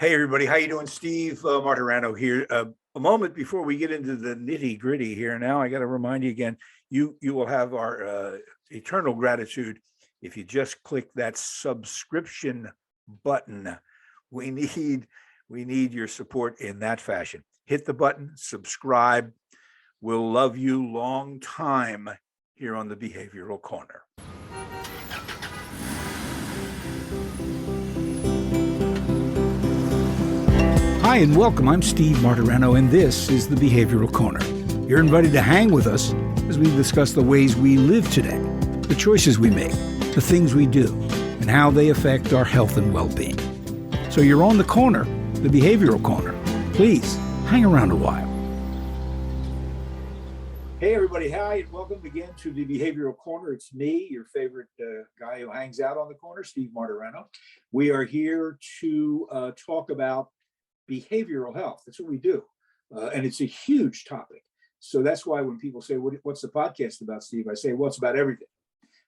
Hey everybody, how you doing? Steve Martirano here. A moment before we get into the nitty gritty here. Now, I got to remind you again. You will have our eternal gratitude if you just click that subscription button. We need your support in that fashion. Hit the button, subscribe. We'll love you long time here on the Behavioral Corner. Hi and welcome. I'm Steve Martirano, and this is the Behavioral Corner. You're invited to hang with us as we discuss the ways we live today, the choices we make, the things we do, and how they affect our health and well-being. So you're on the corner, the Behavioral Corner. Please hang around a while. Hey everybody, hi and welcome again to the Behavioral Corner. It's me, your favorite guy who hangs out on the corner, Steve Martirano. We are here to talk about behavioral health. That's what we do. And it's a huge topic. So that's why when people say, what's the podcast about, Steve? I say, well, it's about everything.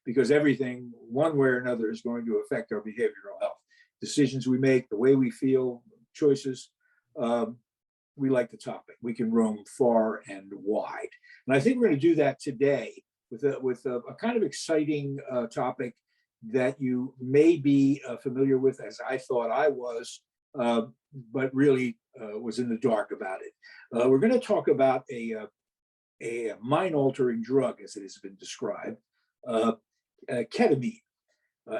Because everything, one way or another, is going to affect our behavioral health. Decisions we make, the way we feel, choices. We like the topic. We can roam far and wide. And I think we're going to do that today with a kind of exciting topic that you may be familiar with, as I thought I was, but really was in the dark about it. We're going to talk about a mind-altering drug, as it has been described, ketamine,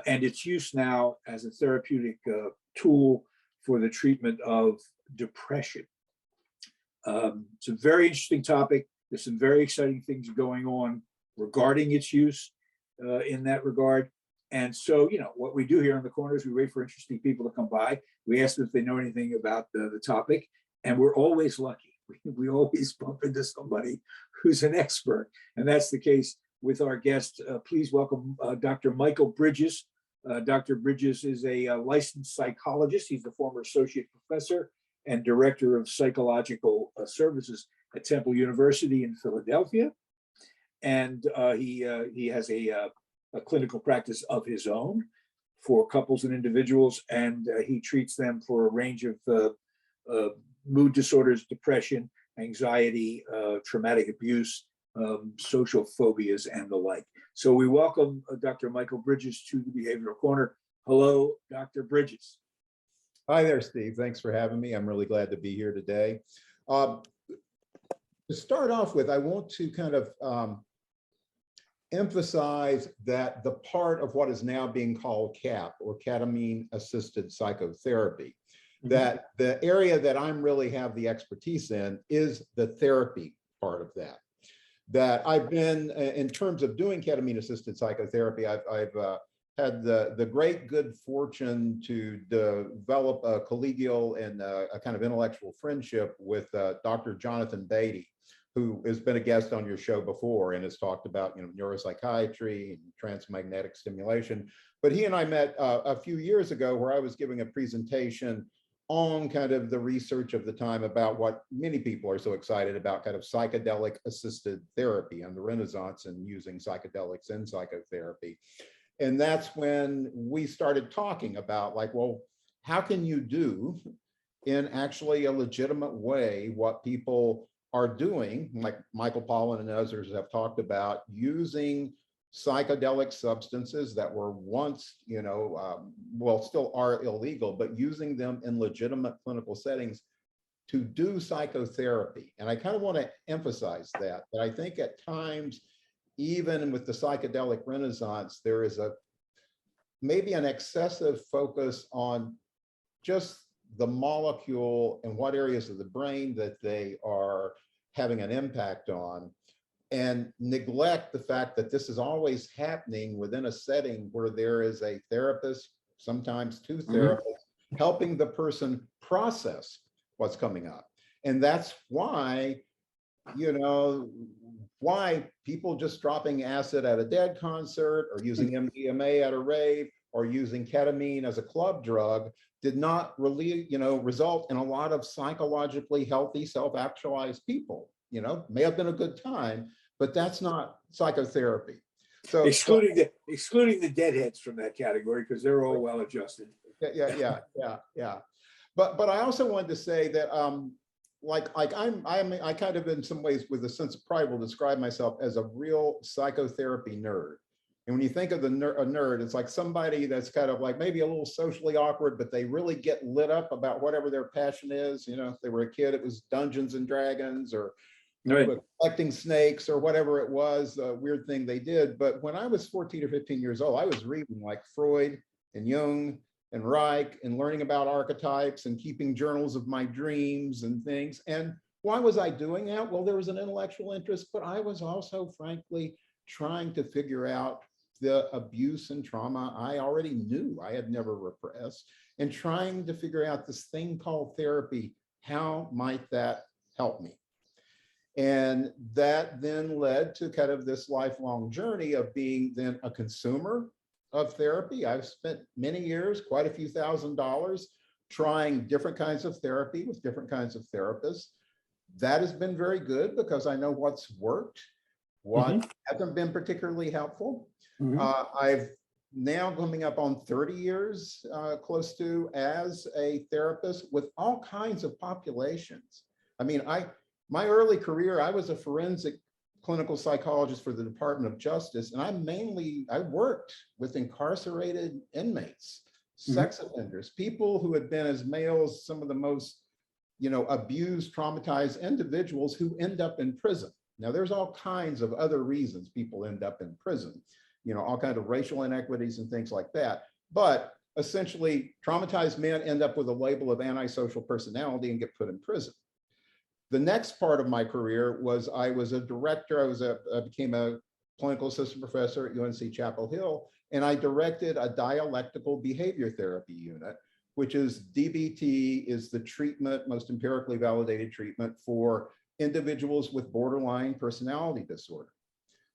and its use now as a therapeutic tool for the treatment of depression. It's a very interesting topic. There's some very exciting things going on regarding its use in that regard. And so, what we do here in the corner is we wait for interesting people to come by. We ask them if they know anything about the topic, and we're always lucky. We always bump into somebody who's an expert, and that's the case with our guest. Please welcome Dr. Michael Bridges. Dr. Bridges is a licensed psychologist. He's the former associate professor and director of psychological services at Temple University in Philadelphia, and he has a clinical practice of his own for couples and individuals, and he treats them for a range of mood disorders, depression, anxiety, traumatic abuse, social phobias, and the like. So we welcome Dr. Michael Bridges to the Behavioral Corner. Hello, Dr. Bridges. Hi there, Steve. Thanks for having me. I'm really glad to be here today. To start off with, I want to kind of emphasize that the part of what is now being called CAP, or ketamine-assisted psychotherapy, that the area that I'm really have the expertise in is the therapy part of that. That I've been, in terms of doing ketamine-assisted psychotherapy, I've had the great good fortune to develop a collegial and a kind of intellectual friendship with Dr. Jonathan Beatty, who has been a guest on your show before and has talked about neuropsychiatry and transmagnetic stimulation. But he and I met a few years ago where I was giving a presentation on kind of the research of the time about what many people are so excited about, kind of psychedelic assisted therapy and the renaissance in using psychedelics in psychotherapy. And that's when we started talking about, like, well, how can you do in actually a legitimate way what people are doing, like Michael Pollan and others have talked about, using psychedelic substances that were once, well, still are illegal, but using them in legitimate clinical settings to do psychotherapy. And I kind of want to emphasize that I think at times, even with the psychedelic renaissance, there is maybe an excessive focus on just the molecule and what areas of the brain that they are having an impact on, and neglect the fact that this is always happening within a setting where there is a therapist, sometimes two therapists, helping the person process what's coming up. And that's why, why people just dropping acid at a Dead concert or using MDMA at a rave or using ketamine as a club drug did not really, result in a lot of psychologically healthy, self-actualized people. May have been a good time, but that's not psychotherapy. So excluding the deadheads from that category, because they're all well adjusted. Yeah. But I also wanted to say that I kind of in some ways with a sense of pride will describe myself as a real psychotherapy nerd. And when you think of a nerd, it's like somebody that's kind of like maybe a little socially awkward, but they really get lit up about whatever their passion is. You know, if they were a kid, it was Dungeons and Dragons or collecting snakes or whatever it was, a weird thing they did. But when I was 14 or 15 years old, I was reading like Freud and Jung and Reich and learning about archetypes and keeping journals of my dreams and things. And why was I doing that? Well, there was an intellectual interest, but I was also, frankly, trying to figure out the abuse and trauma I already knew I had never repressed, and trying to figure out this thing called therapy. How might that help me? And that then led to kind of this lifelong journey of being then a consumer of therapy. I've spent many years, quite a few $1,000s, trying different kinds of therapy with different kinds of therapists. That has been very good because I know what's worked, what hasn't been particularly helpful. I've now coming up on 30 years, close to, as a therapist with all kinds of populations. I mean, my early career, I was a forensic clinical psychologist for the Department of Justice, and I worked with incarcerated inmates, sex offenders, people who had been as males, some of the most, abused, traumatized individuals who end up in prison. Now, there's all kinds of other reasons people end up in prison, all kinds of racial inequities and things like that. But essentially, traumatized men end up with a label of antisocial personality and get put in prison. The next part of my career was I was a director. I became a clinical assistant professor at UNC Chapel Hill, and I directed a dialectical behavior therapy unit, which is DBT is the treatment, most empirically validated treatment for individuals with borderline personality disorder.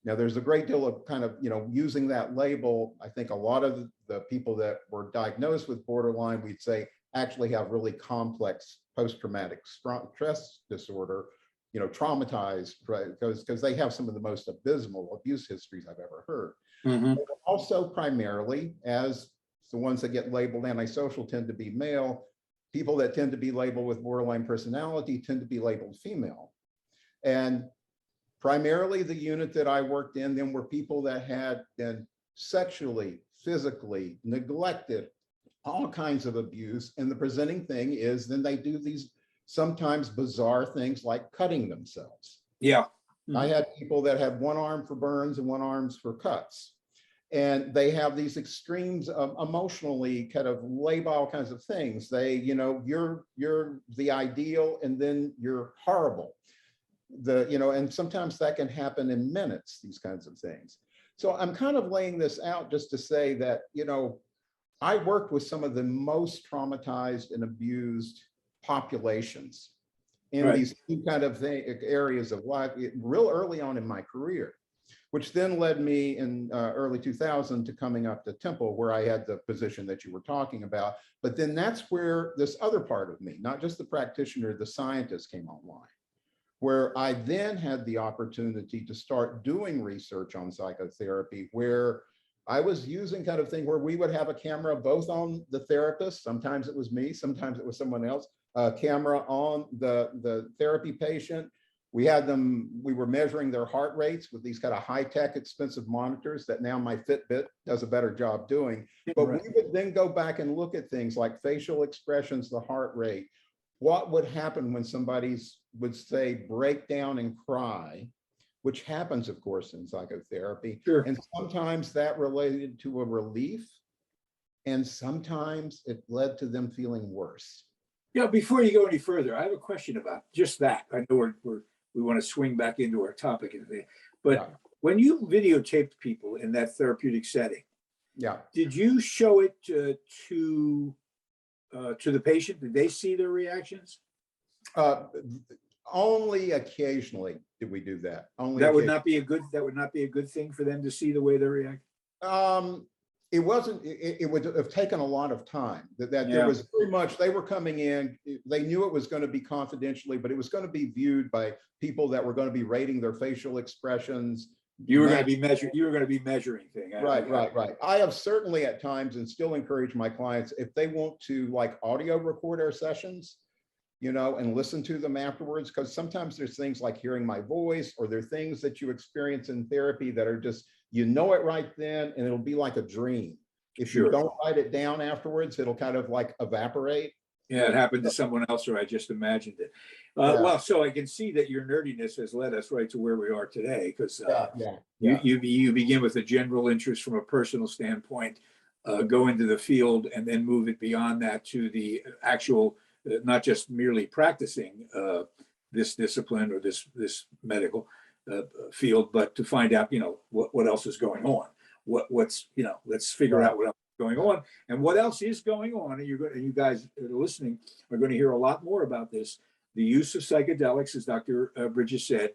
Now, there's a great deal of kind of, using that label. I think a lot of the people that were diagnosed with borderline, we'd say, actually have really complex post-traumatic stress disorder, traumatized, right? Because they have some of the most abysmal abuse histories I've ever heard. Also, primarily, as the ones that get labeled antisocial tend to be male, people that tend to be labeled with borderline personality tend to be labeled female. And primarily the unit that I worked in then were people that had been sexually, physically neglected, all kinds of abuse. And the presenting thing is then they do these sometimes bizarre things like cutting themselves. I had people that had one arm for burns and one arm for cuts. And they have these extremes of emotionally kind of label all kinds of things. They, you're the ideal and then you're horrible. And sometimes that can happen in minutes, these kinds of things. So I'm kind of laying this out just to say that, I worked with some of the most traumatized and abused populations in these two kind of areas of life real early on in my career, which then led me in early 2000 to coming up to Temple, where I had the position that you were talking about. But then that's where this other part of me, not just the practitioner, the scientist, came online, where I then had the opportunity to start doing research on psychotherapy, where I was using kind of thing where we would have a camera both on the therapist, sometimes it was me, sometimes it was someone else, a camera on the therapy patient. We were measuring their heart rates with these kind of high-tech expensive monitors that now my Fitbit does a better job doing. But we would then go back and look at things like facial expressions, the heart rate. What would happen when somebody would say break down and cry, which happens, of course, in psychotherapy. And sometimes that related to a relief, and sometimes it led to them feeling worse. Before you go any further, I have a question about just that. I know we want to swing back into our topic, but when you videotaped people in that therapeutic setting, did you show it to the patient? Did they see their reactions? Only occasionally did we do that. That would not be a good thing for them to see the way they react. It wasn't. It would have taken a lot of time. There was very much. They were coming in. They knew it was going to be confidentially, but it was going to be viewed by people that were going to be rating their facial expressions, You were going to be measuring. You were going to be measuring things. Right. I have certainly at times, and still encourage my clients, if they want to like audio record our sessions, you know, and listen to them afterwards, because sometimes there's things like hearing my voice, or there are things that you experience in therapy that are just, you know it right then, and it'll be like a dream. If you don't write it down afterwards, it'll kind of like evaporate. Yeah, it happened to someone else, or I just imagined it. Well, so I can see that your nerdiness has led us right to where we are today, because you begin with a general interest from a personal standpoint, go into the field, and then move it beyond that to the actual, not just merely practicing this discipline or this medical field, but to find out, you know, what else is going on. What's, you know, let's figure out what else is going on, and what else is going on. And you guys that are listening are going to hear a lot more about this. The use of psychedelics, as Dr. Bridges said,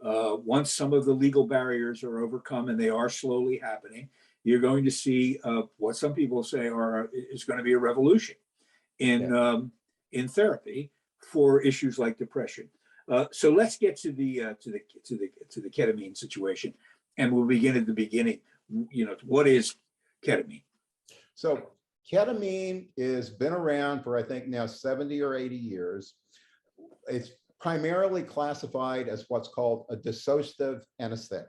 once some of the legal barriers are overcome, and they are slowly happening, you're going to see what some people say is going to be a revolution in therapy for issues like depression. So let's get to the ketamine situation, and we'll begin at the beginning. You know, what is ketamine? So ketamine has been around for, I think, now 70 or 80 years. It's primarily classified as what's called a dissociative anesthetic.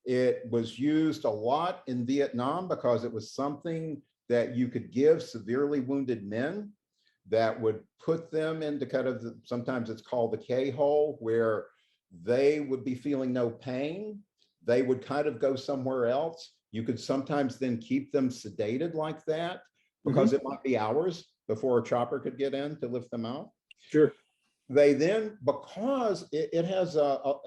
It was used a lot in Vietnam because it was something that you could give severely wounded men that would put them into kind of sometimes it's called the K-hole, where they would be feeling no pain. They would kind of go somewhere else. You could sometimes then keep them sedated like that, because it might be hours before a chopper could get in to lift them out. Sure. They then, because it has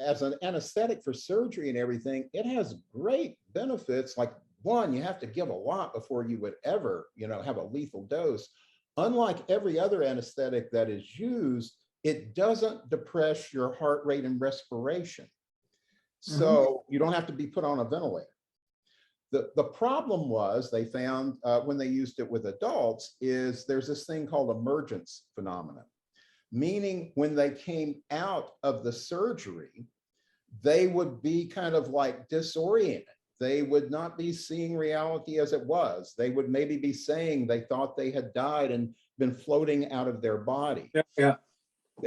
as an anesthetic for surgery and everything, it has great benefits. Like, one, you have to give a lot before you would ever, you know, have a lethal dose. Unlike every other anesthetic that is used, it doesn't depress your heart rate and respiration. So you don't have to be put on a ventilator. The problem was, they found when they used it with adults, is there's this thing called emergence phenomenon, meaning when they came out of the surgery, they would be kind of like disoriented. They would not be seeing reality as it was. They would maybe be saying they thought they had died and been floating out of their body. Yeah.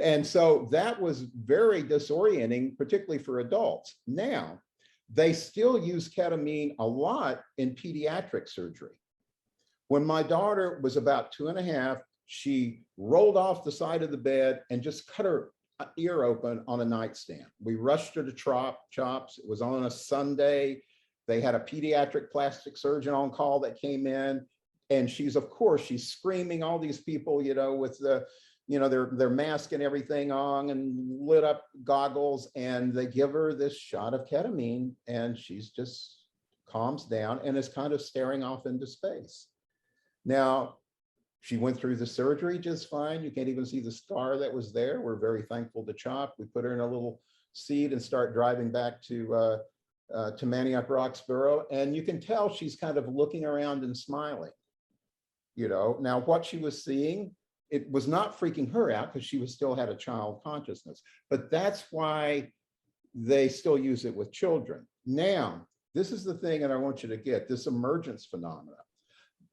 And so that was very disorienting, particularly for adults. Now, they still use ketamine a lot in pediatric surgery. When my daughter was about 2.5, she rolled off the side of the bed and just cut her ear open on a nightstand. We rushed her to CHOPS. It was on a Sunday. They had a pediatric plastic surgeon on call that came in, and she's screaming, all these people, you know, with the, you know, their mask and everything on and lit up goggles, and they give her this shot of ketamine, and she's just calms down and is kind of staring off into space. Now, she went through the surgery just fine. You can't even see the scar that was there. We're very thankful to CHOP. We put her in a little seat and start driving back to Manioc Roxborough, and you can tell she's kind of looking around and smiling. You know, now what she was seeing, it was not freaking her out because she still had a child consciousness, but that's why they still use it with children. Now, this is the thing that I want you to get, this emergence phenomena,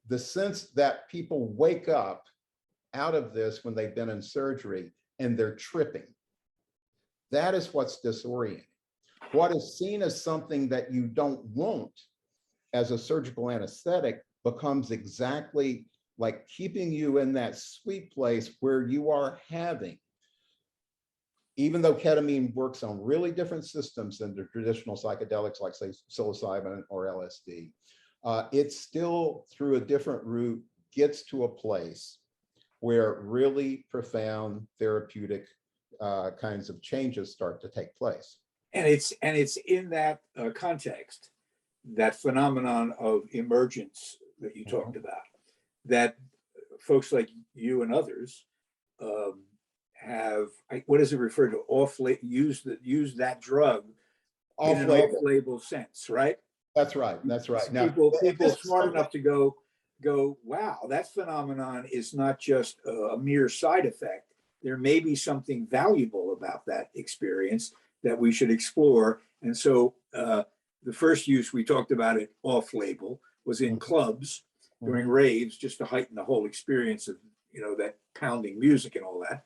the sense that people wake up out of this when they've been in surgery and they're tripping. That is what's disorienting. What is seen as something that you don't want as a surgical anesthetic becomes exactly like keeping you in that sweet place where you are having, even though ketamine works on really different systems than the traditional psychedelics, like say psilocybin or LSD, it still through a different route gets to a place where really profound therapeutic kinds of changes start to take place. And it's in that context, that phenomenon of emergence that you talked about, that folks like you and others have, what is it referred to? Use that drug in an off-label sense, right? That's right. That's right. Now, people smart enough to go, wow, that phenomenon is not just a mere side effect. There may be something valuable about that experience that we should explore And so the first use, we talked about it off-label, was in clubs during raves, just to heighten the whole experience of, that pounding music and all that.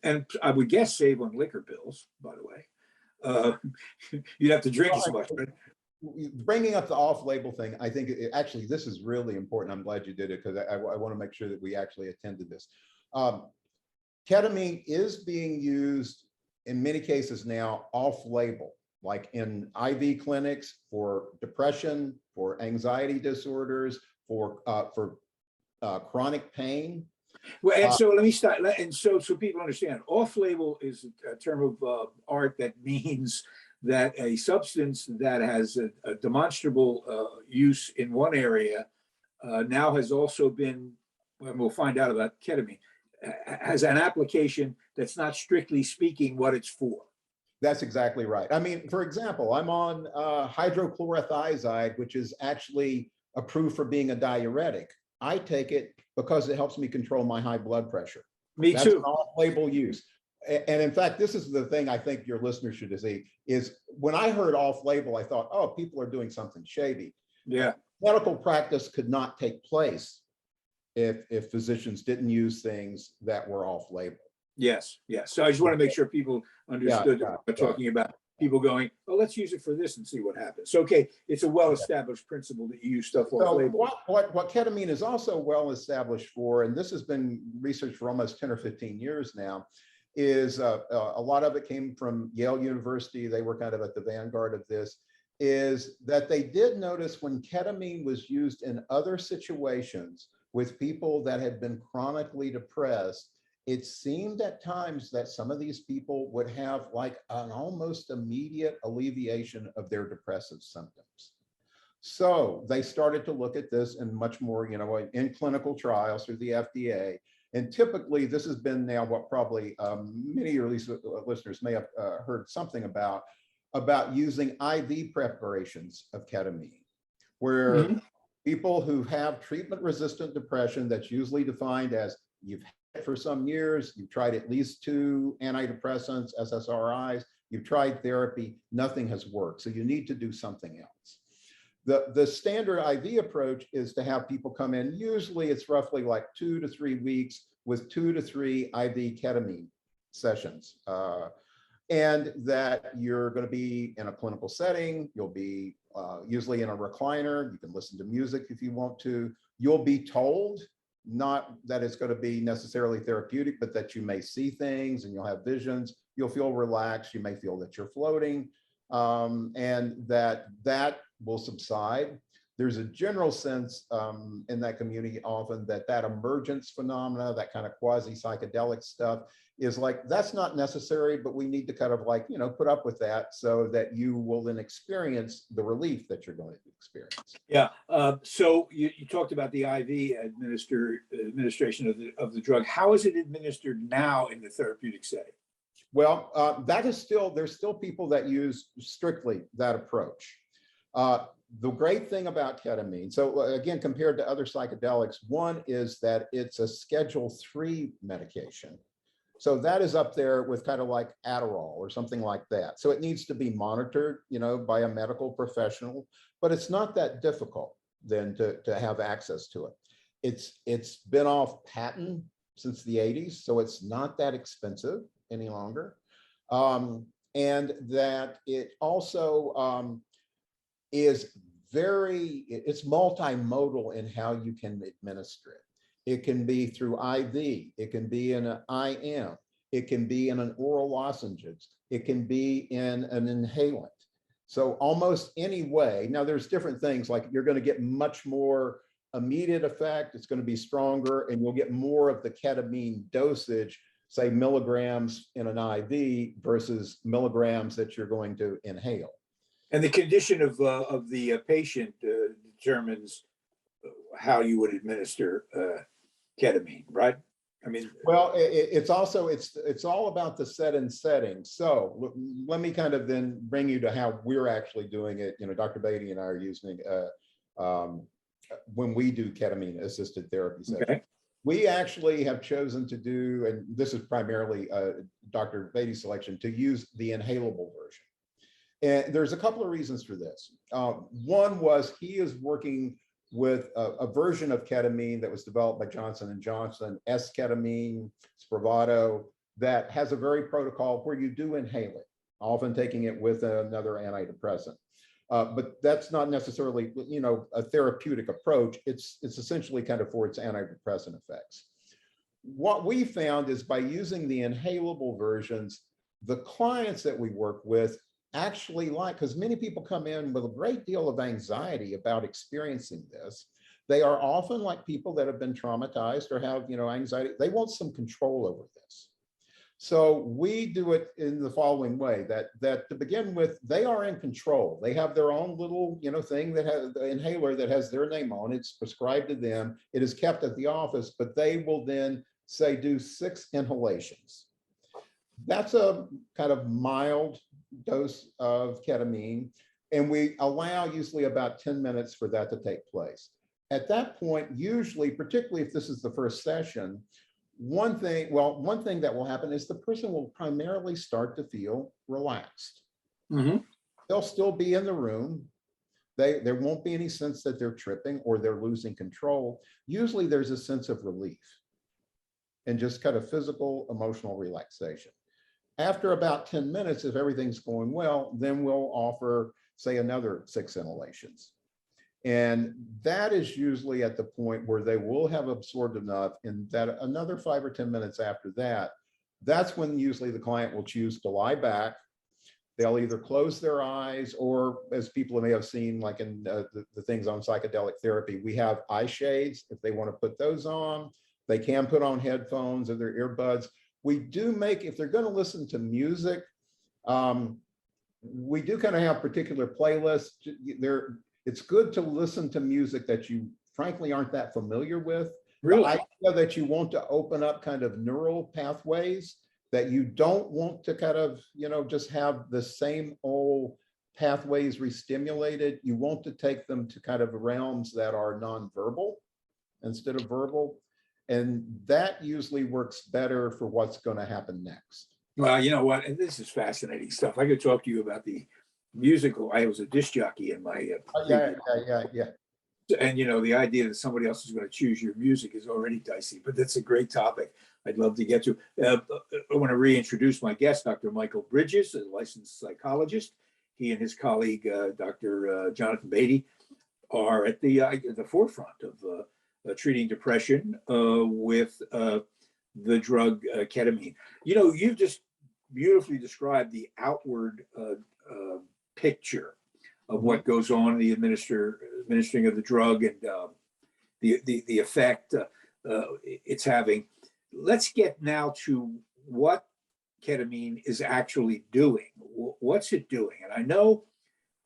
And I would guess save on liquor bills, by the way. You'd have to drink as much. But bringing up the off-label thing, I think actually this is really important. I'm glad you did it, because I want to make sure that we actually attend to this. Ketamine is being used in many cases now off-label, like in IV clinics for depression, for anxiety disorders, for chronic pain. Well, and so let me start. And so people understand, off-label is a term of art that means that a substance that has a demonstrable use in one area now has also been, and we'll find out about ketamine, has an application that's not strictly speaking what it's for. That's exactly right. I mean, for example, I'm on hydrochlorothiazide, which is actually approved for being a diuretic. I take it because it helps me control my high blood pressure. Me That's too. an off-label use. And in fact, this is the thing I think your listeners should see, is when I heard off-label, I thought, oh, people are doing something shady. Yeah. Medical practice could not take place if physicians didn't use things that were off-label. Yes. Yes. So I just want to make sure people understood what we're talking about. People going, oh, let's use it for this and see what happens. So, okay, it's a well-established principle that you use stuff off-label. What ketamine is also well-established for, and this has been researched for almost 10 or 15 years now, is a lot of it came from Yale University. They were kind of at the vanguard of this, is that they did notice when ketamine was used in other situations with people that had been chronically depressed, it seemed at times that some of these people would have like an almost immediate alleviation of their depressive symptoms. So they started to look at this in much more, in clinical trials through the FDA. And typically this has been now what probably many of your listeners may have heard something about using IV preparations of ketamine, where people who have treatment-resistant depression, that's usually defined as you've had it for some years, you've tried at least 2 antidepressants, SSRIs, you've tried therapy, nothing has worked. So you need to do something else. The standard IV approach is to have people come in. Usually it's roughly like 2 to 3 weeks with 2 to 3 IV ketamine sessions. And that you're going to be in a clinical setting. You'll be usually in a recliner. You can listen to music if you want to. You'll be told, not that it's going to be necessarily therapeutic, but that you may see things and you'll have visions. You'll feel relaxed. You may feel that you're floating, and that will subside. There's a general sense in that community often that emergence phenomena, that kind of quasi-psychedelic stuff, is like, that's not necessary, but we need to kind of like, put up with that so that you will then experience the relief that you're going to experience. Yeah. So you talked about the IV administration of the drug. How is it administered now in the therapeutic setting? Well, there's still people that use strictly that approach. The great thing about ketamine, so again, compared to other psychedelics, one is that it's a Schedule III medication. So that is up there with kind of like Adderall or something like that. So it needs to be monitored, by a medical professional, but it's not that difficult then to have access to it. It's been off patent since the 80s, so it's not that expensive any longer. And that it also it's multimodal in how you can administer it. It can be through IV, it can be in an IM, it can be in an oral lozenges, it can be in an inhalant. So almost any way. Now there's different things, like you're going to get much more immediate effect, it's going to be stronger, and you'll get more of the ketamine dosage, say milligrams in an IV versus milligrams that you're going to inhale. And the condition of the patient determines how you would administer ketamine, right? I mean, well, it's also it's all about the set and setting. So let me kind of then bring you to how we're actually doing it. Dr. Beatty and I are using when we do ketamine assisted therapy sessions. Okay. We actually have chosen to do, and this is primarily Dr. Beatty's selection, to use the inhalable version. And there's a couple of reasons for this. One was he is working with a version of ketamine that was developed by Johnson & Johnson, S-ketamine, Spravato, that has a very protocol where you do inhale it, often taking it with another antidepressant. But that's not necessarily, a therapeutic approach. It's essentially kind of for its antidepressant effects. What we found is by using the inhalable versions, the clients that we work with actually like, because many people come in with a great deal of anxiety about experiencing this. They are often like people that have been traumatized or have, anxiety. They want some control over this. So we do it in the following way, that to begin with, they are in control. They have their own little, thing that has the inhaler that has their name on it. It's prescribed to them. It is kept at the office, but they will then say, do 6 inhalations. That's a kind of mild dose of ketamine. And we allow usually about 10 minutes for that to take place. At that point, usually, particularly if this is the first session, one thing that will happen is the person will primarily start to feel relaxed. Mm-hmm. They'll still be in the room. There won't be any sense that they're tripping or they're losing control. Usually there's a sense of relief and just kind of physical, emotional relaxation. After about 10 minutes, if everything's going well, then we'll offer, say, another 6 inhalations. And that is usually at the point where they will have absorbed enough, and that another 5 or 10 minutes after that, that's when usually the client will choose to lie back. They'll either close their eyes, or as people may have seen, like in the things on psychedelic therapy, we have eye shades. If they want to put those on, they can put on headphones or their earbuds. We do make, if they're going to listen to music, we do kind of have particular playlists. It's good to listen to music that you frankly aren't that familiar with. Really? The idea that you want to open up kind of neural pathways, that you don't want to kind of, just have the same old pathways re-stimulated. You want to take them to kind of realms that are nonverbal instead of verbal. And that usually works better for what's going to happen next. Well, you know what? And this is fascinating stuff. I could talk to you about the musical. I was a disc jockey in my Yeah. and the idea that somebody else is going to choose your music is already dicey, but that's a great topic I'd love to get to. I want to reintroduce my guest, Dr. Michael Bridges, a licensed psychologist. He and his colleague, Dr. Jonathan Beatty, are at the forefront of treating depression with the drug ketamine. You've just beautifully described the outward picture of what goes on in the administering of the drug and the effect it's having. Let's get now to what ketamine is actually doing. What's it doing? And I know,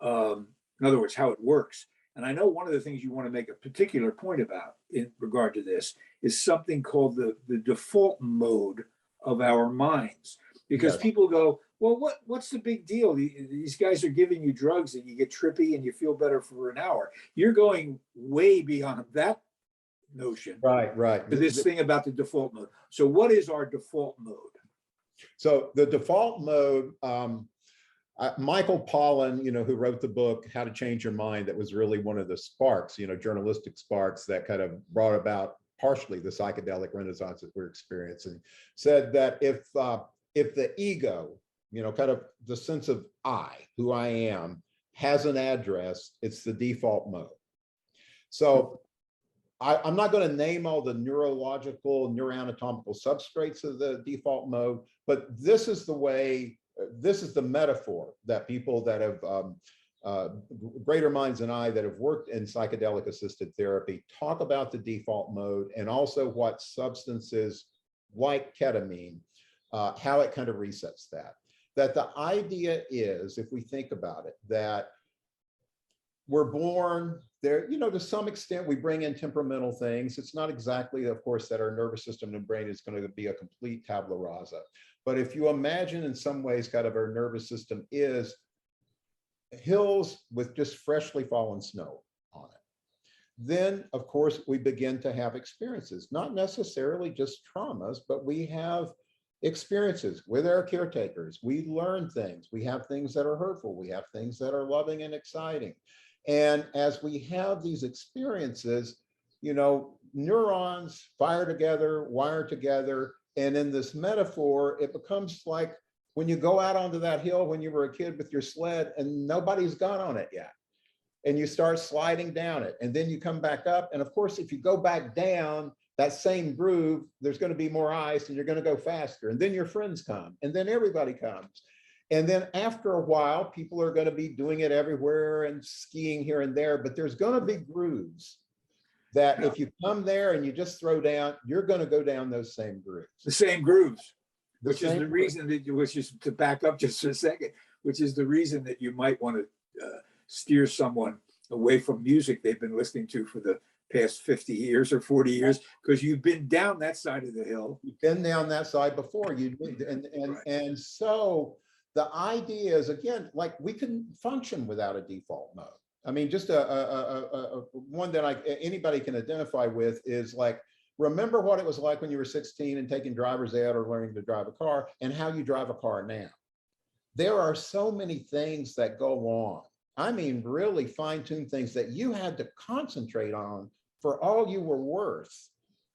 in other words, how it works. And I know one of the things you want to make a particular point about in regard to this is something called the default mode of our minds. Because Yes. people go, well, what's the big deal? These guys are giving you drugs and you get trippy and you feel better for an hour. You're going way beyond that notion. Right. To this thing about the default mode. So what is our default mode? So the default mode, Michael Pollan, who wrote the book, How to Change Your Mind, that was really one of the sparks, journalistic sparks that kind of brought about partially the psychedelic renaissance that we're experiencing, said that if the ego, kind of the sense of I, who I am, has an address, it's the default mode. So I'm not going to name all the neurological, neuroanatomical substrates of the default mode, but this is the metaphor that people that have greater minds than I that have worked in psychedelic assisted therapy talk about the default mode, and also what substances like ketamine, how it kind of resets that. That the idea is, if we think about it, that we're born there, to some extent, we bring in temperamental things. It's not exactly, of course, that our nervous system and brain is going to be a complete tabula rasa. But if you imagine in some ways kind of our nervous system is hills with just freshly fallen snow on it, then, of course, we begin to have experiences, not necessarily just traumas, but we have experiences with our caretakers. We learn things. We have things that are hurtful. We have things that are loving and exciting. And as we have these experiences, you know, neurons fire together, wire together. And in this metaphor, it becomes like when you go out onto that hill when you were a kid with your sled and nobody's gone on it yet. And you start sliding down it. And then you come back up. And of course, if you go back down that same groove, there's going to be more ice and you're going to go faster. And then your friends come and then everybody comes. And then after a while, people are going to be doing it everywhere and skiing here and there. But there's going to be grooves that if you come there and you just throw down, you're going to go down those same grooves. The same grooves, which is the reason that you, which is to back up just for a second, which is the reason that you might want to steer someone away from music they've been listening to for the past 50 years or 40 years, because you've been down that side of the hill. You've been down that side before. And so the idea is, again, like we can function without a default mode. I mean, just one that anybody can identify with is like, remember what it was like when you were 16 and taking driver's ed or learning to drive a car and how you drive a car now. There are so many things that go on. I mean, really fine-tuned things that you had to concentrate on for all you were worth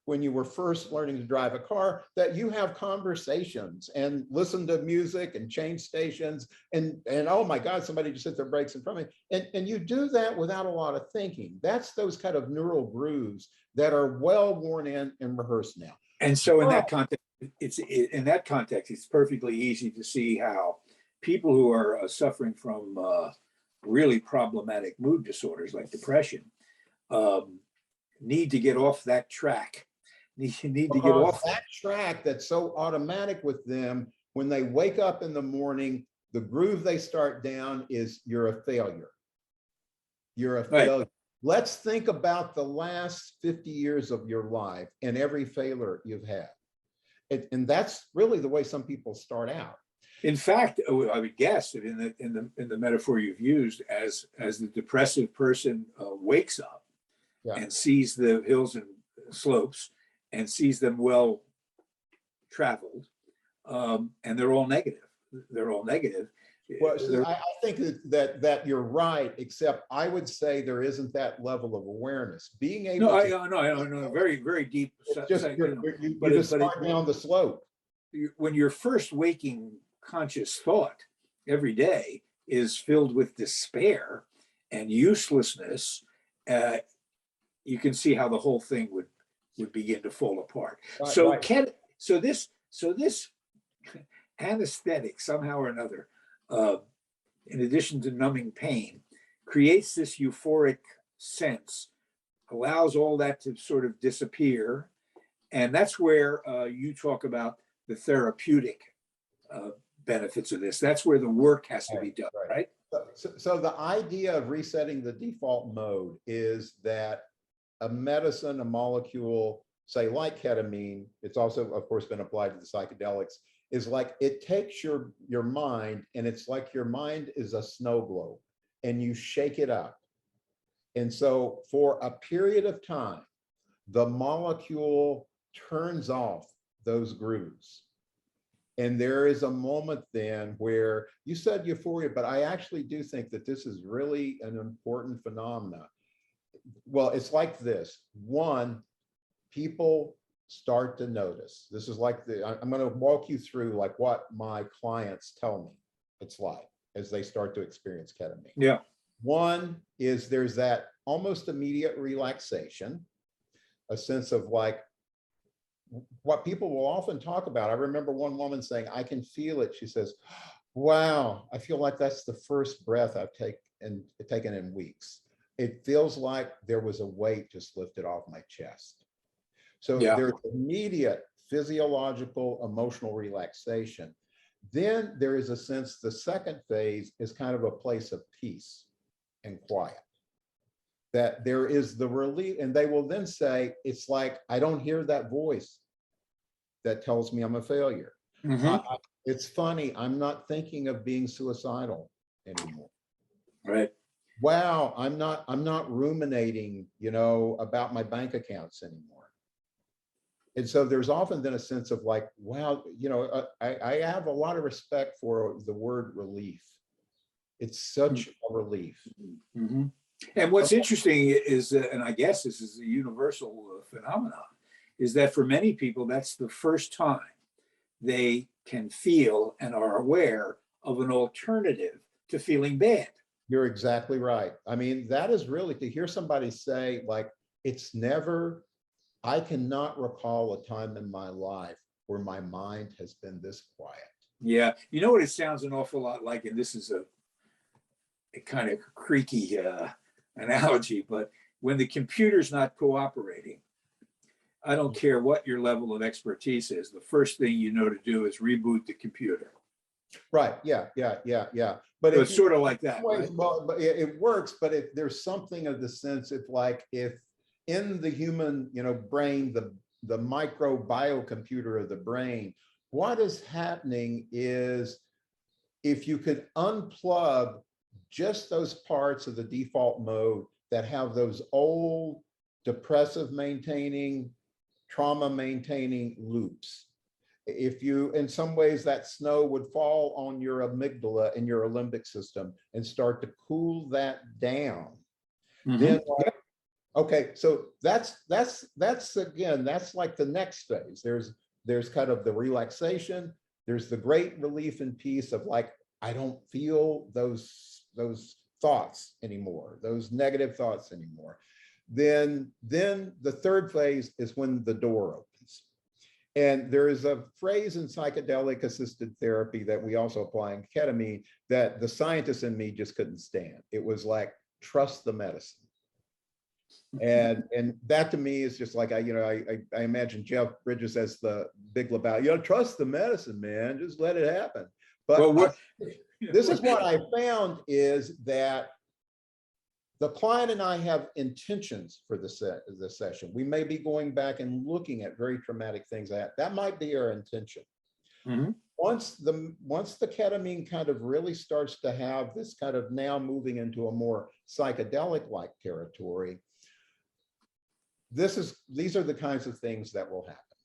when you were first learning to drive a car, that you have conversations and listen to music and change stations and oh my God, somebody just hit their brakes in front of me. And you do that without a lot of thinking. That's those kind of neural grooves that are well worn in and rehearsed now. And so in that context, it's perfectly easy to see how people who are suffering from really problematic mood disorders like depression need to get off that track. Need to get off that track that's so automatic with them. When they wake up in the morning, the groove they start down is you're a failure. You're a failure. Right. Let's think about the last 50 years of your life and every failure you've had. And that's really the way some people start out. In fact, I would guess that in the metaphor you've used, as the depressive person wakes up and sees the hills and slopes and sees them well traveled, and they're all negative. They're all negative. Well, I think that you're right, except I would say there isn't that level of awareness. Being able no, very, very deep. Just you just start down the slope. When your first waking conscious thought every day is filled with despair and uselessness, you can see how the whole thing would begin to fall apart. Right, so this anesthetic somehow or another, in addition to numbing pain, creates this euphoric sense, allows all that to sort of disappear. And that's where you talk about the therapeutic benefits of this. That's where the work has to be done, right? So the idea of resetting the default mode is that a medicine, a molecule, say like ketamine, it's also, of course, been applied to the psychedelics, is like it takes your mind, and it's like your mind is a snow globe and you shake it up. And so for a period of time, the molecule turns off those grooves. And there is a moment then where you said euphoria, but I actually do think that this is really an important phenomenon. Well, it's like this. One, people start to notice. This is like I'm going to walk you through like what my clients tell me it's like as they start to experience ketamine. Yeah. One is there's that almost immediate relaxation, a sense of like what people will often talk about. I remember one woman saying, I can feel it. She says, wow, I feel like that's the first breath I've taken in weeks. It feels like there was a weight just lifted off my chest. So there's immediate physiological, emotional relaxation. Then there is a sense, the second phase is kind of a place of peace and quiet. That there is the relief, and they will then say, it's like, I don't hear that voice that tells me I'm a failure. Mm-hmm. It's funny, I'm not thinking of being suicidal anymore. Right. Wow, I'm not ruminating, about my bank accounts anymore. And so there's often then a sense of like, wow, I have a lot of respect for the word relief. It's such a relief. Mhm. And what's interesting is, and I guess this is a universal phenomenon, is that for many people, that's the first time they can feel and are aware of an alternative to feeling bad. You're exactly right. I mean, that is really to hear somebody say, like, I cannot recall a time in my life where my mind has been this quiet. Yeah. You know what it sounds an awful lot like, and this is a kind of creaky analogy, but when the computer's not cooperating, I don't care what your level of expertise is, the first thing you know to do is reboot the computer. Right. Yeah. But So it's sort of like that, right? well, but it works. But if there's something of the sense, if in the human, brain, the micro biocomputer of the brain, what is happening is if you could unplug just those parts of the default mode that have those old depressive maintaining, trauma maintaining loops. If you, in some ways, that snow would fall on your amygdala and your limbic system and start to cool that down. Mhm. Then, okay, so that's again, that's like the next phase. There's kind of the relaxation. There's the great relief and peace of like, I don't feel those thoughts anymore, those negative thoughts anymore. Then the third phase is when the door opens. And there is a phrase in psychedelic assisted therapy that we also apply in ketamine that the scientist in me just couldn't stand. It was like, trust the medicine. And that to me is just like, I imagine Jeff Bridges as the Big Lebowski, trust the medicine, man, just let it happen. But Well, this is what I found is that the client and I have intentions for the session. We may be going back and looking at very traumatic things. That might be our intention. Mhm. Once the ketamine kind of really starts to have this kind of now moving into a more psychedelic-like territory, these are the kinds of things that will happen.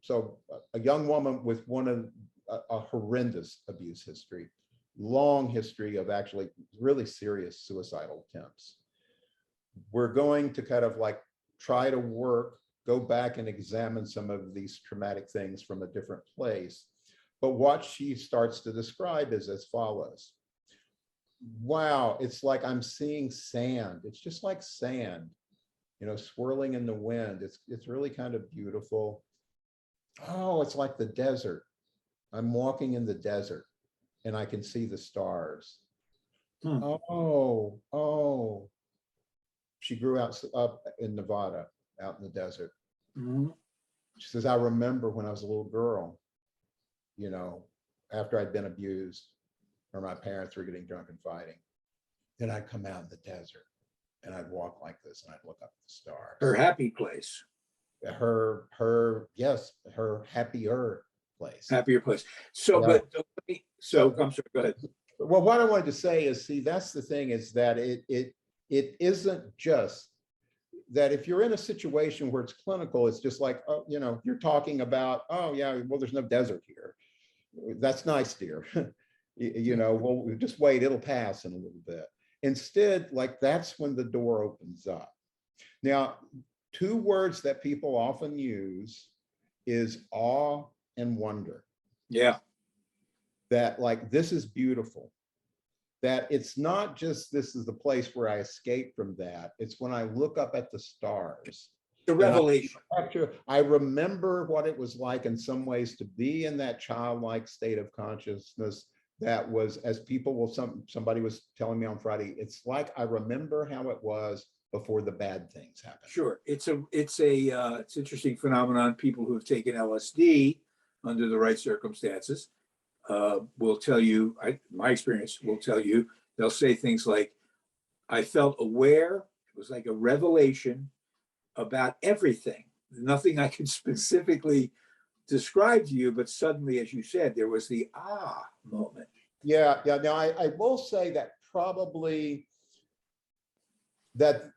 So a young woman with a horrendous abuse history, long history of actually really serious suicidal attempts. We're going to kind of like try to go back and examine some of these traumatic things from a different place. But what she starts to describe is as follows. Wow, it's like I'm seeing sand. It's just like sand, swirling in the wind. It's really kind of beautiful. Oh, it's like the desert. I'm walking in the desert and I can see the stars. Oh. She grew up in Nevada, out in the desert. Mhm. She says, I remember when I was a little girl, after I'd been abused or my parents were getting drunk and fighting, then I'd come out in the desert and I'd walk like this and I'd look up at the stars. Her happy place. Her happier place. Happier place. So, Yeah. I'm sorry, go ahead. Well, what I wanted to say is, see, that's the thing is that it isn't just that if you're in a situation where it's clinical, it's just like, oh, you're talking about, oh yeah, well, there's no desert here. That's nice, dear. Well, just wait, it'll pass in a little bit. Instead, like that's when the door opens up. Now, two words that people often use is awe and wonder. Yeah. That like, this is beautiful. That it's not just this is the place where I escape from that. It's when I look up at the stars. The revelation. I remember what it was like in some ways to be in that childlike state of consciousness that was, as somebody was telling me on Friday, it's like I remember how it was before the bad things happened. Sure. It's interesting phenomenon. People who have taken LSD under the right circumstances will tell you, my experience will tell you, they'll say things like, I felt aware, it was like a revelation about everything. Nothing I can specifically describe to you, but suddenly, as you said, there was the moment. Yeah. Now, I will say that probably that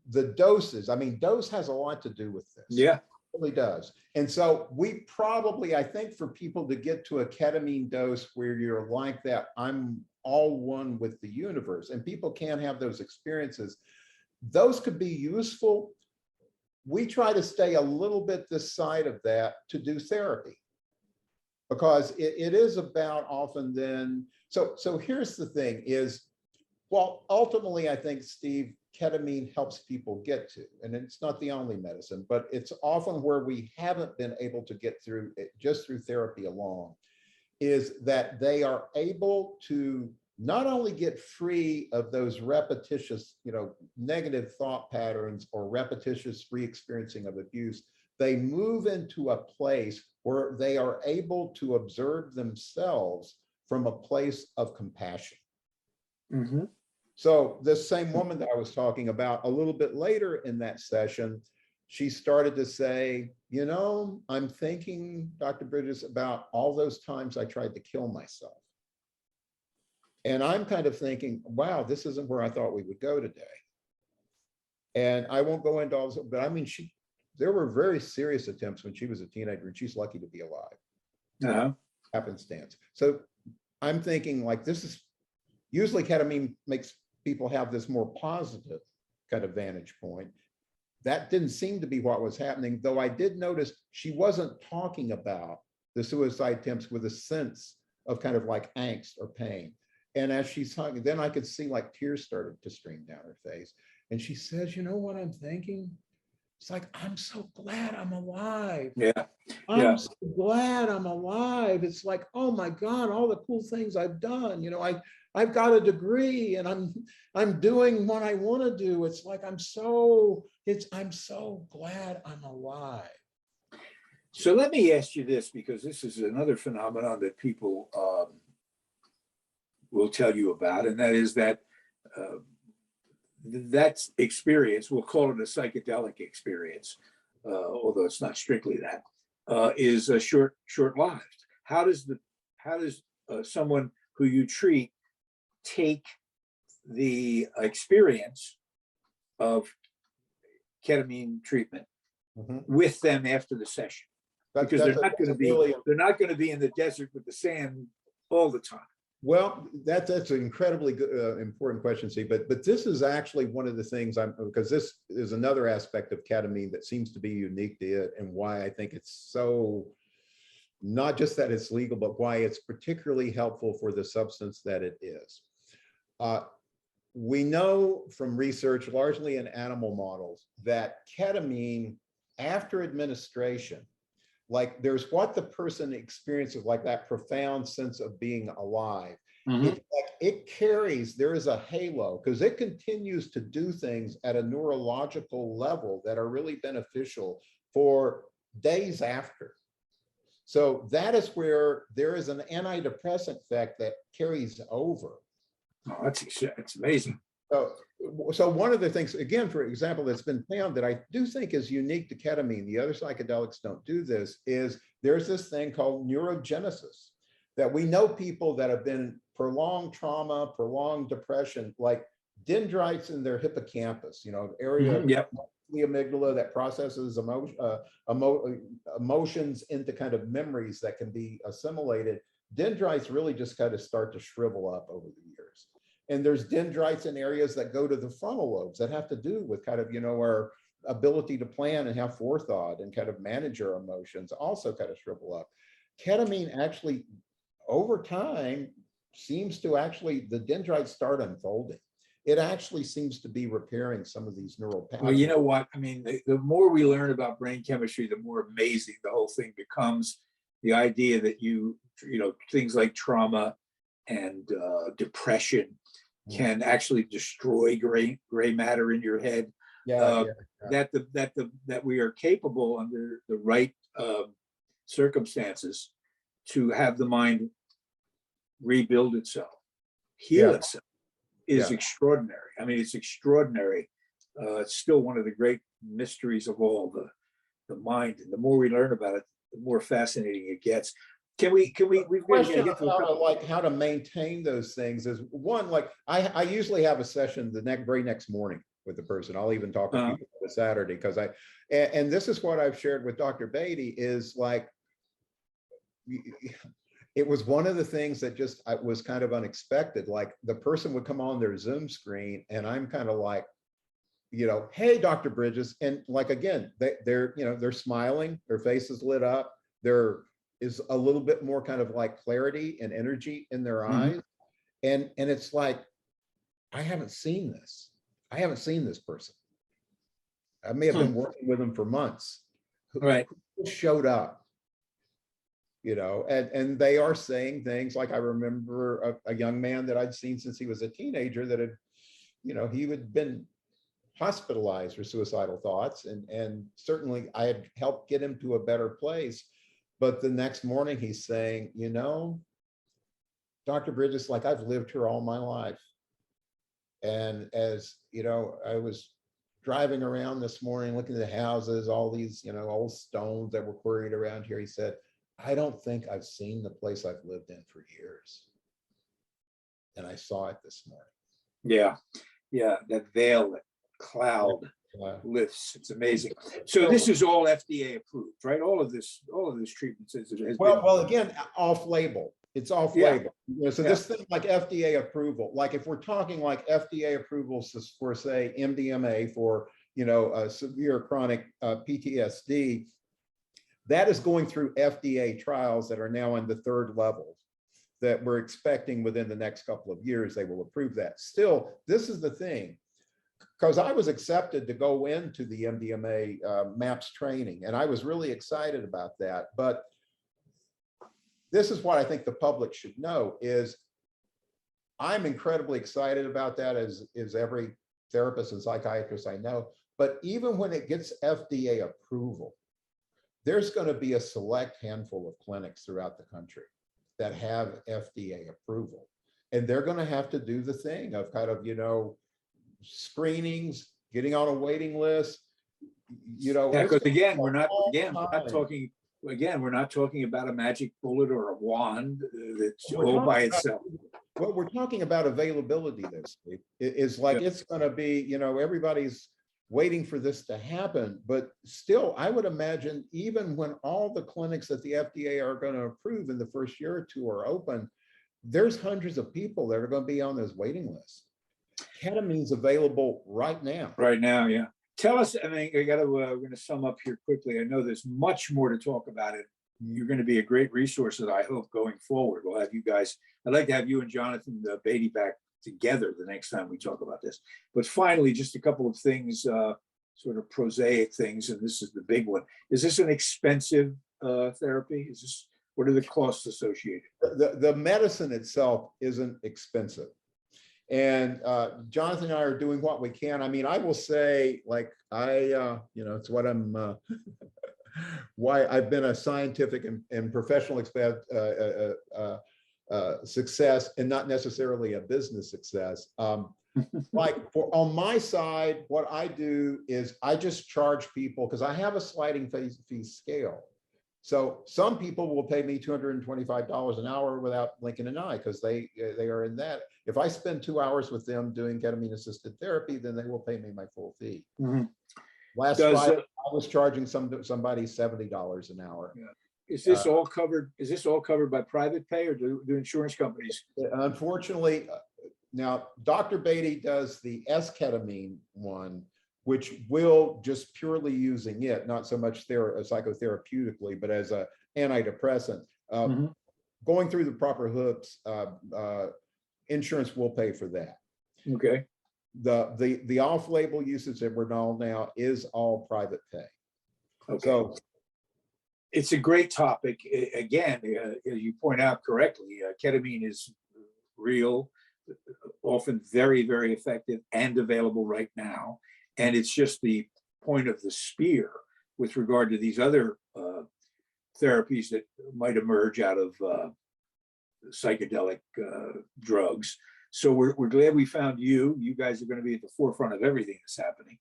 the doses, dose has a lot to do with this. Yeah. really does. And so we probably, I think for people to get to a ketamine dose where you're like that, I'm all one with the universe, and people can have those experiences, those could be useful. We try to stay a little bit this side of that to do therapy, because it is about often then. So here's the thing is, well, ultimately, I think, Steve, ketamine helps people get to, and it's not the only medicine, but it's often where we haven't been able to get through it just through therapy alone, is that they are able to not only get free of those repetitious, negative thought patterns or repetitious re-experiencing of abuse, they move into a place where they are able to observe themselves from a place of compassion. Mm-hmm. So this same woman that I was talking about a little bit later in that session, she started to say, I'm thinking, Dr. Bridges, about all those times I tried to kill myself. And I'm kind of thinking, wow, this isn't where I thought we would go today. And I won't go into all this, but I mean, there were very serious attempts when she was a teenager, and she's lucky to be alive. Uh-huh. Happenstance. So I'm thinking, like, this is usually ketamine makes people have this more positive kind of vantage point. That didn't seem to be what was happening, though I did notice she wasn't talking about the suicide attempts with a sense of kind of like angst or pain. And as she's talking, then I could see like tears started to stream down her face. And she says, you know what I'm thinking? It's like, I'm so glad I'm alive. Yeah. I'm so glad I'm alive. It's like, oh my God, all the cool things I've done. I've got a degree and I'm doing what I want to do. It's like, I'm so glad I'm alive. So let me ask you this, because this is another phenomenon that people will tell you about, and that is that that experience, we'll call it a psychedelic experience, although it's not strictly that, is short-lived. How does someone who you treat take the experience of ketamine treatment with them after the session? Because they're not going to be in the desert with the sand all the time. Well, that's an incredibly good, important question, Steve. But this is actually one of the things because this is another aspect of ketamine that seems to be unique to it, and why I think it's so, not just that it's legal, but why it's particularly helpful for the substance that it is. We know from research, largely in animal models, that ketamine, after administration, like there's what the person experiences, like that profound sense of being alive. It carries, there is a halo, because it continues to do things at a neurological level that are really beneficial for days after. So that is where there is an antidepressant effect that carries over. Oh, that's amazing. So one of the things, again, for example, that's been found that I do think is unique to ketamine, the other psychedelics don't do this, is there's this thing called neurogenesis, that we know people that have been prolonged trauma, prolonged depression, like dendrites in their hippocampus, area of the amygdala that processes emotions into kind of memories that can be assimilated. Dendrites really just kind of start to shrivel up over the years. And there's dendrites in areas that go to the frontal lobes that have to do with kind of, our ability to plan and have forethought and kind of manage our emotions, also kind of shrivel up. Ketamine actually, over time, seems to the dendrites start unfolding. It actually seems to be repairing some of these neural pathways. Well, you know what? I mean, the more we learn about brain chemistry, the more amazing the whole thing becomes. The idea that things like trauma and depression can actually destroy gray matter in your head. That we are capable, under the right circumstances, to have the mind rebuild itself, heal itself, is extraordinary. I mean, it's extraordinary. It's still one of the great mysteries of all, the mind. And the more we learn about it, the more fascinating it gets. We've question of how to maintain those things is one, like I usually have a session the very next morning with the person. I'll even talk with people on a Saturday because and this is what I've shared with Dr. Beatty is like, it was one of the things that just was kind of unexpected. Like the person would come on their Zoom screen and I'm kind of like, you know, hey, Dr. Bridges. And like, again, they're, you know, they're smiling, their face is lit up. There is a little bit more kind of like clarity and energy in their eyes. And it's like, I haven't seen this. I haven't seen this person. I may have been working with them for months. Right. Who showed up? You know, and they are saying things like, I remember a young man that I'd seen since he was a teenager that had, you know, he had been hospitalized for suicidal thoughts. And certainly I had helped get him to a better place. But the next morning he's saying, you know, Dr. Bridges, like I've lived here all my life. And as, you know, I was driving around this morning, looking at the houses, all these, you know, old stones that were quarried around here. He said, I don't think I've seen the place I've lived in for years. And I saw it this morning. Yeah. Yeah. That veil, that cloud lifts. It's amazing. So this is all FDA approved, right? All of this treatment has well, again, off-label. It's off-label. You know, so this thing like FDA approval, like if we're talking like FDA approvals for say MDMA for, you know, severe chronic PTSD, that is going through FDA trials that are now in the 3rd level that we're expecting within the next couple of years, they will approve that. Still, this is the thing, because I was accepted to go into the MDMA MAPS training, and I was really excited about that. But this is what I think the public should know is I'm incredibly excited about that as every therapist and psychiatrist I know. But even when it gets FDA approval, there's going to be a select handful of clinics throughout the country that have FDA approval. And they're going to have to do the thing of kind of, you know, screenings, getting on a waiting list, you know. Yeah, because again, we're not talking about a magic bullet or a wand that's all by itself. What we're talking about availability this week is like, it's going to be, you know, everybody's waiting for this to happen. But still, I would imagine even when all the clinics that the FDA are going to approve in the first year or two are open, there's hundreds of people that are going to be on those waiting lists. Ketamine's available right now. Right now, yeah. Tell us, I mean, we're going to sum up here quickly. I know there's much more to talk about it. You're going to be a great resource that I hope going forward. We'll have you guys, I'd like to have you and Jonathan Beatty back together the next time we talk about this. But finally, just a couple of things, sort of prosaic things, and this is the big one. Is this an expensive therapy? What are the costs associated? The medicine itself isn't expensive. And Jonathan and I are doing what we can. I mean, I will say, like, you know, it's what I'm, why I've been a scientific and professional success and not necessarily a business success. Like on my side, what I do is I just charge people because I have a sliding fee scale. So some people will pay me $225 an hour without blinking an eye because they are in that. If I spend 2 hours with them doing ketamine assisted therapy, then they will pay me my full fee. Last Friday, I was charging somebody $70 an hour. Yeah. Is this all covered? Is this all covered by private pay, or do insurance companies? Unfortunately, now Dr. Beatty does the S-ketamine one, which will just purely using it, not so much psychotherapeutically, but as an antidepressant. Going through the proper hoops, insurance will pay for that. Okay. The off-label usage that we're on now is all private pay. Okay. So it's a great topic. Again, as you point out correctly, ketamine is real, often very, very effective and available right now. And it's just the point of the spear with regard to these other therapies that might emerge out of psychedelic drugs. So we're glad we found you. You guys are going to be at the forefront of everything that's happening.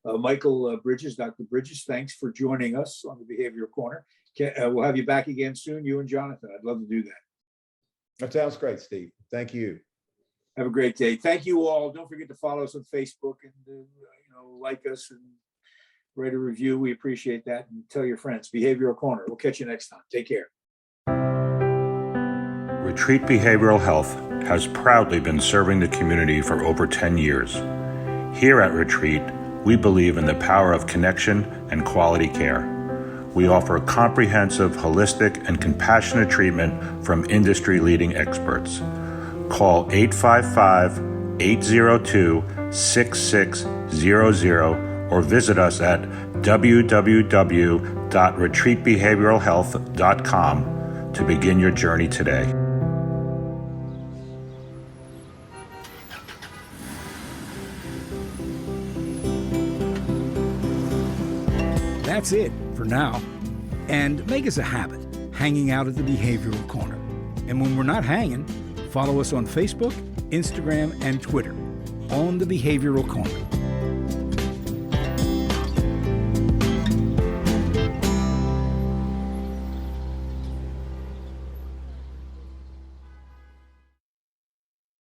Michael Bridges, Dr. Bridges, thanks for joining us on the Behavioral Corner. We'll have you back again soon, you and Jonathan. I'd love to do that. That sounds great, Steve. Thank you. Have a great day. Thank you all. Don't forget to follow us on Facebook and like us and write a review. We appreciate that. And tell your friends. Behavioral Corner. We'll catch you next time. Take care. Retreat Behavioral Health has proudly been serving the community for over 10 years. Here at Retreat, we believe in the power of connection and quality care. We offer comprehensive, holistic, and compassionate treatment from industry-leading experts. Call 855-802-6600 or visit us at www.retreatbehavioralhealth.com to begin your journey today. That's it for now. And make us a habit, hanging out at the Behavioral Corner. And when we're not hanging, follow us on Facebook, Instagram, and Twitter on the Behavioral Corner.